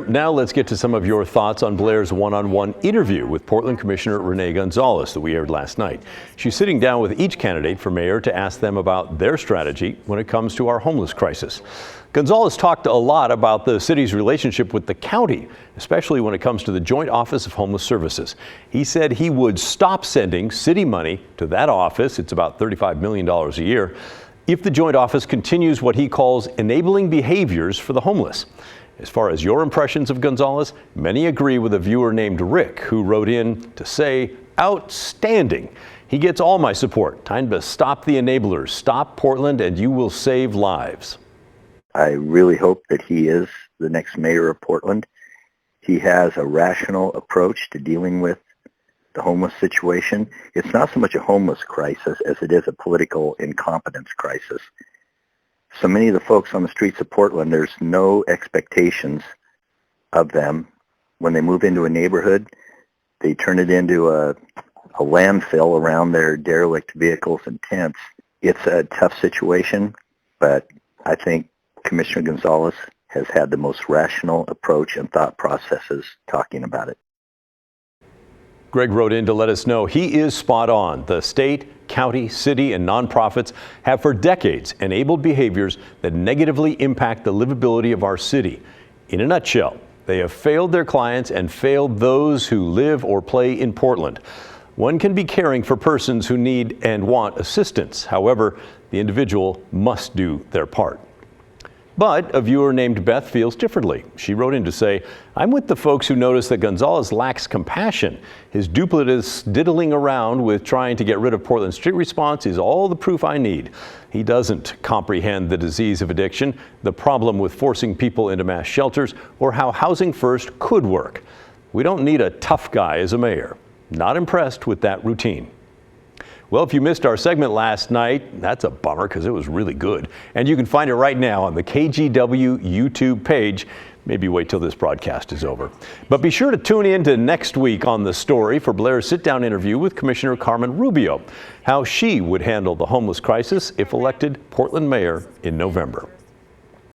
Now let's get to some of your thoughts on Blair's one-on-one interview with Portland Commissioner Rene Gonzalez that we aired last night. She's sitting down with each candidate for mayor to ask them about their strategy when it comes to our homeless crisis. Gonzalez talked a lot about the city's relationship with the county, especially when it comes to the Joint Office of Homeless Services. He said he would stop sending city money to that office, it's about $35 million a year, if the Joint Office continues what he calls enabling behaviors for the homeless. As far as your impressions of Gonzalez, many agree with a viewer named Rick, who wrote in to say, outstanding. He gets all my support. Time to stop the enablers. Stop Portland and you will save lives. I really hope that he is the next mayor of Portland. He has a rational approach to dealing with the homeless situation. It's not so much a homeless crisis as it is a political incompetence crisis. So many of the folks on the streets of Portland, there's no expectations of them. When they move into a neighborhood, they turn it into a landfill around their derelict vehicles and tents. It's a tough situation, but I think Commissioner Gonzalez has had the most rational approach and thought processes talking about it. Greg wrote in to let us know he is spot on. The state, county, city, and nonprofits have for decades enabled behaviors that negatively impact the livability of our city. In a nutshell, they have failed their clients and failed those who live or play in Portland. One can be caring for persons who need and want assistance. However, the individual must do their part. But a viewer named Beth feels differently. She wrote in to say, I'm with the folks who notice that Gonzalez lacks compassion. His duplicitous diddling around with trying to get rid of Portland's street response is all the proof I need. He doesn't comprehend the disease of addiction, the problem with forcing people into mass shelters, or how Housing First could work. We don't need a tough guy as a mayor. Not impressed with that routine. Well, if you missed our segment last night, that's a bummer because it was really good. And you can find it right now on the KGW YouTube page. Maybe wait till this broadcast is over. But be sure to tune in to next week on The Story for Blair's sit-down interview with Commissioner Carmen Rubio, how she would handle the homeless crisis if elected Portland mayor in November.